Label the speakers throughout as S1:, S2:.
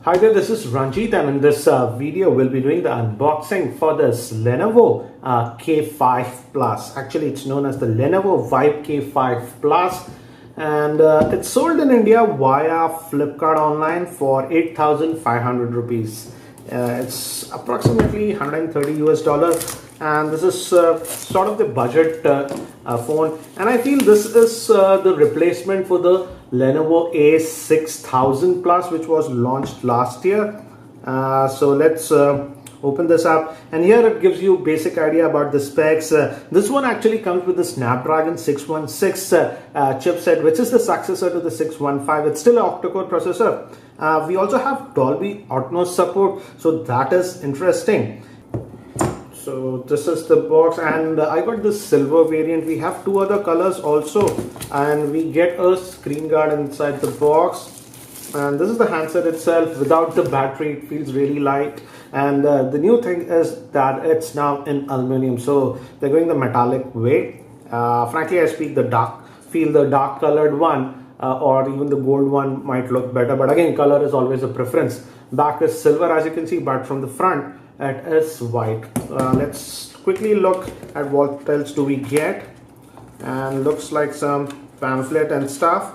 S1: Hi there, this is Ranjit, and in this video we'll be doing the unboxing for this Lenovo K5 Plus. Actually, it's known as the Lenovo Vibe K5 Plus, and it's sold in India via Flipkart online for 8,500 rupees. It's approximately 130 US dollars, and this is sort of the budget phone, and I feel this is the replacement for the Lenovo A6000 Plus, which was launched last year. So let's open this up, and here it gives you basic idea about the specs. This one actually comes with the Snapdragon 616 chipset, which is the successor to the 615. It's still an octa-core processor. We also have Dolby Atmos support, so that is interesting. So this is the box, and I got this silver variant. We have two other colors also, and we get a screen guard inside the box. And this is the handset itself. Without the battery, it feels really light. And the new thing is that it's now in aluminum, so they're going the metallic way. Frankly, I feel the dark colored one or even the gold one might look better, but again, color is always a preference. Back is silver, as you can see, but from the front it is white. Let's quickly look at what else do we get. And looks like some pamphlet and stuff,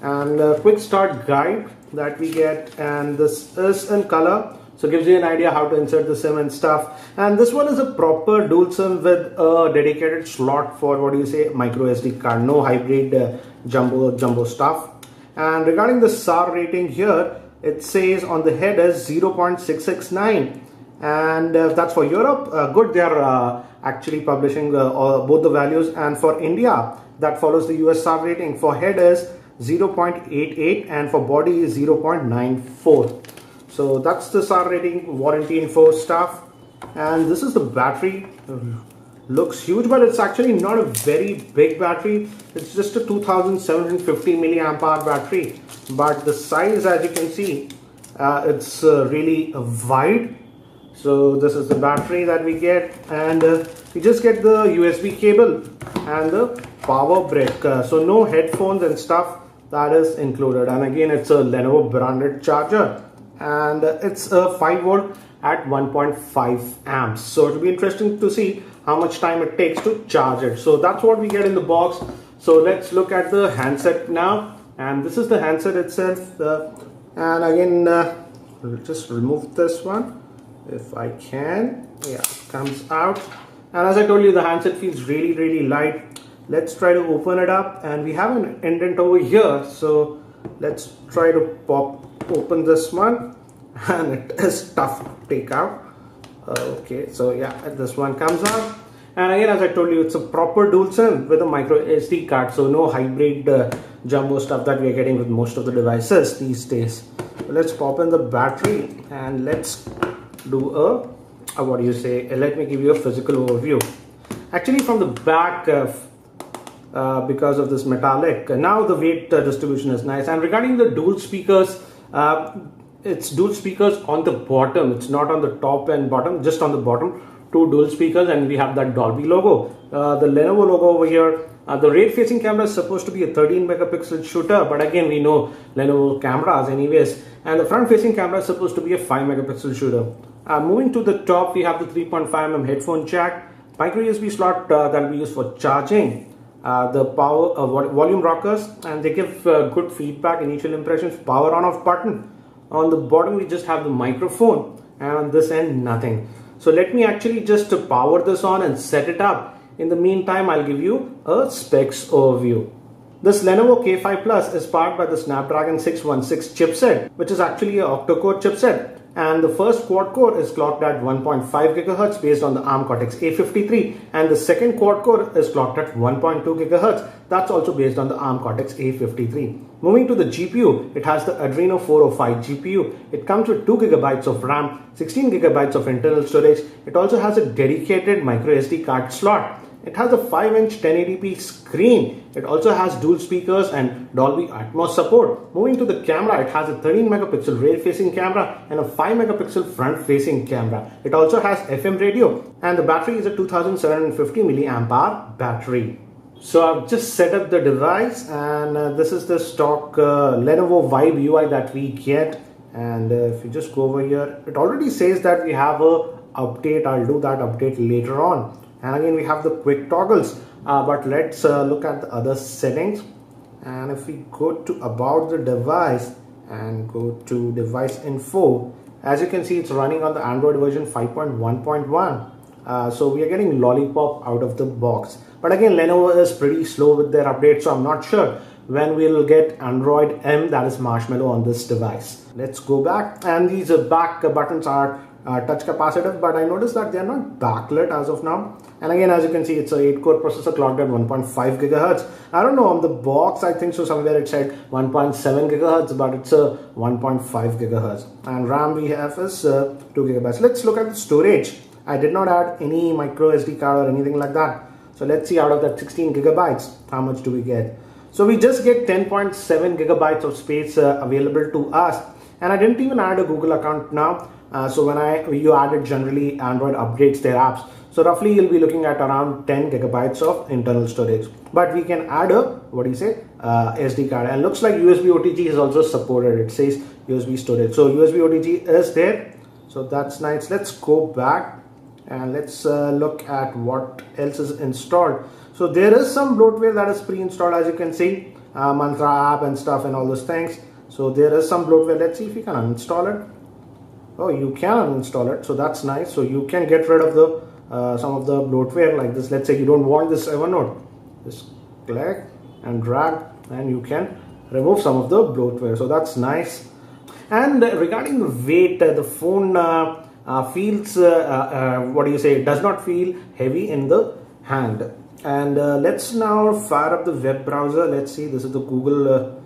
S1: and a quick start guide that we get, and this is in color, so gives you an idea how to insert the SIM and stuff. And this one is a proper dual SIM with a dedicated slot for, what do you say, micro SD card. No hybrid jumbo stuff. And regarding the SAR rating here, it says on the head is 0.669, and that's for Europe. Good, they are actually publishing both the values, and for India that follows the US SAR rating. For head is 0.88 and for body is 0.94. So that's the SAR rating, warranty info stuff. And this is the battery. Looks huge, but it's actually not a very big battery. It's just a 2750 milliamp hour battery, but the size, as you can see, it's really wide. So this is the battery that we get, and we just get the USB cable and the power brick. So no headphones and stuff, that is included. And again, it's a Lenovo branded charger, and it's a 5 volt at 1.5 amps. So it'll be interesting to see how much time it takes to charge it. So that's what we get in the box. So let's look at the handset now, and this is the handset itself. And again, we'll just remove this one if I can. Yeah, it comes out, and as I told you, the handset feels really light. Let's try to open it up, and we have an indent over here, so let's try to pop open this one, and it is tough to take out. Okay, so yeah, this one comes out, and again, as I told you, it's a proper dual SIM with a micro SD card, so no hybrid jumbo stuff that we are getting with most of the devices these days. So let's pop in the battery, and let's do a what do you say, let me give you a physical overview. Actually, from the back, because of this metallic, now the weight distribution is nice. And regarding the dual speakers, it's dual speakers on the bottom, it's not on the top and bottom, just on the bottom, two dual speakers, and we have that Dolby logo, the Lenovo logo over here. The rear facing camera is supposed to be a 13 megapixel shooter, but again, we know Lenovo cameras anyways. And the front facing camera is supposed to be a 5 megapixel shooter. Moving to the top, we have the 3.5mm headphone jack, micro USB slot that we use for charging, the power volume rockers, and they give good feedback, initial impressions, power on off button. On the bottom we just have the microphone, and on this end nothing. So let me actually just power this on and set it up. In the meantime, I'll give you a specs overview. This Lenovo K5 Plus is powered by the Snapdragon 616 chipset, which is actually an octa-core chipset. And the first quad core is clocked at 1.5 GHz based on the ARM Cortex A53, and the second quad core is clocked at 1.2 GHz. That's also based on the ARM Cortex A53. Moving to the GPU, it has the Adreno 405 GPU. It comes with 2 GB of RAM, 16 GB of internal storage. It also has a dedicated micro SD card slot. It has a 5-inch 1080p screen. It also has dual speakers and Dolby Atmos support. Moving to the camera, it has a 13 megapixel rear facing camera and a 5 megapixel front facing camera. It also has FM radio, and the battery is a 2750 milliamp hour battery. So I've just set up the device, and this is the stock Lenovo Vibe UI that we get. And if you just go over here, it already says that we have a update. I'll do that update later on. And again, we have the quick toggles, but let's look at the other settings. And if we go to about the device and go to device info, as you can see, it's running on the Android version 5.1.1. So we are getting Lollipop out of the box. But again, Lenovo is pretty slow with their updates, so I'm not sure when we'll get Android M, that is Marshmallow, on this device. Let's go back, and these back buttons are touch capacitive, but I noticed that they are not backlit as of now. And again, as you can see, it's a 8-core processor clocked at 1.5 gigahertz. I don't know, on the box I think so somewhere it said 1.7 gigahertz, but it's a 1.5 gigahertz. And RAM we have is 2 gigabytes. Let's look at the storage. I did not add any micro SD card or anything like that. So let's see, out of that 16 gigabytes, how much do we get? So we just get 10.7 gigabytes of space available to us. And I didn't even add a Google account now. So when you added generally Android updates their apps. So roughly you'll be looking at around 10 gigabytes of internal storage. But we can add a, SD card. And looks like USB OTG is also supported. It says USB storage. So USB OTG is there. So that's nice. Let's go back and let's look at what else is installed. So there is some bloatware that is pre-installed, as you can see, Mantra app and stuff and all those things. So there is some bloatware. Let's see if we can uninstall it. Oh, you can uninstall it, so that's nice. So you can get rid of the some of the bloatware like this. Let's say you don't want this Evernote, just click and drag and you can remove some of the bloatware. So that's nice. And regarding the weight, the phone feels it does not feel heavy in the hand. And let's now fire up the web browser. Let's see, this is the Google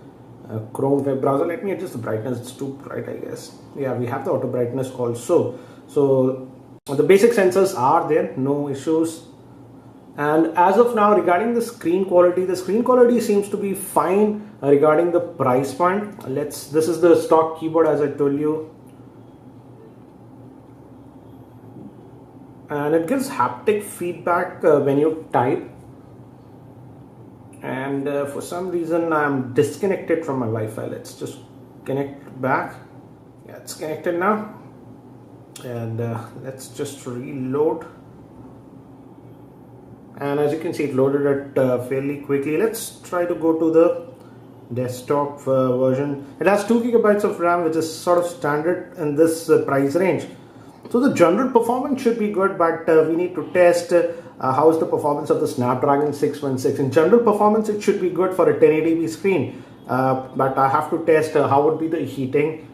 S1: Chrome web browser. Let me adjust the brightness, it's too bright, I guess. Yeah, we have the auto brightness also. So the basic sensors are there, no issues. And as of now, regarding the screen quality seems to be fine regarding the price point. This is the stock keyboard, as I told you. And it gives haptic feedback when you type. And for some reason I'm disconnected from my Wi-Fi. Let's just connect back. Yeah, it's connected now. And let's just reload. And as you can see, it loaded it fairly quickly. Let's try to go to the desktop version. It has 2 gigabytes of RAM, which is sort of standard in this price range. So the general performance should be good, but we need to test how is the performance of the Snapdragon 616. In general performance, it should be good for a 1080p screen, but I have to test how would be the heating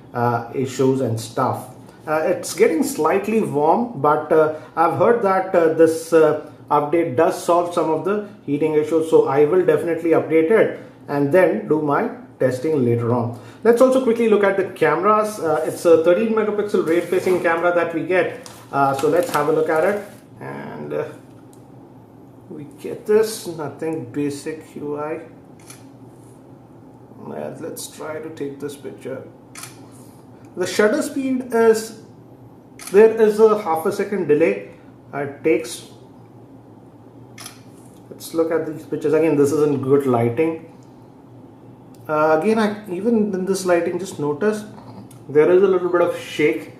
S1: issues and stuff. It's getting slightly warm, but I've heard that this update does solve some of the heating issues, so I will definitely update it and then do my testing later on. Let's also quickly look at the cameras. It's a 13 megapixel rear facing camera that we get. So let's have a look at it. And we get this, nothing basic UI. Let's try to take this picture. The shutter speed is, there is a half a second delay. It takes, let's look at these pictures. Again, this is in good lighting. Again, even in this lighting, just notice there is a little bit of shake.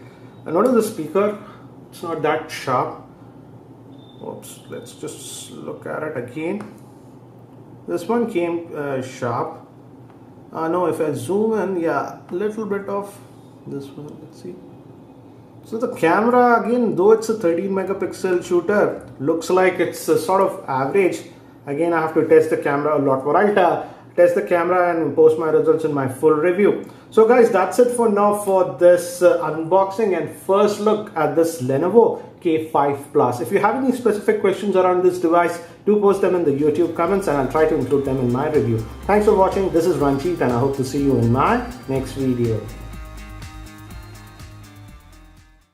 S1: And notice the speaker, it's not that sharp. Oops, let's just look at it again. This one came sharp. No, if I zoom in, yeah, a little bit of this one, let's see. So the camera, again, though it's a 13 megapixel shooter, looks like it's a sort of average. Again, I have to test the camera a lot more. I'll test the camera and post my results in my full review. So guys, that's it for now for this unboxing and first look at this Lenovo K5 Plus. If you have any specific questions around this device, do post them in the YouTube comments and I'll try to include them in my review. Thanks for watching. This is Ranjit and I hope to see you in my next video.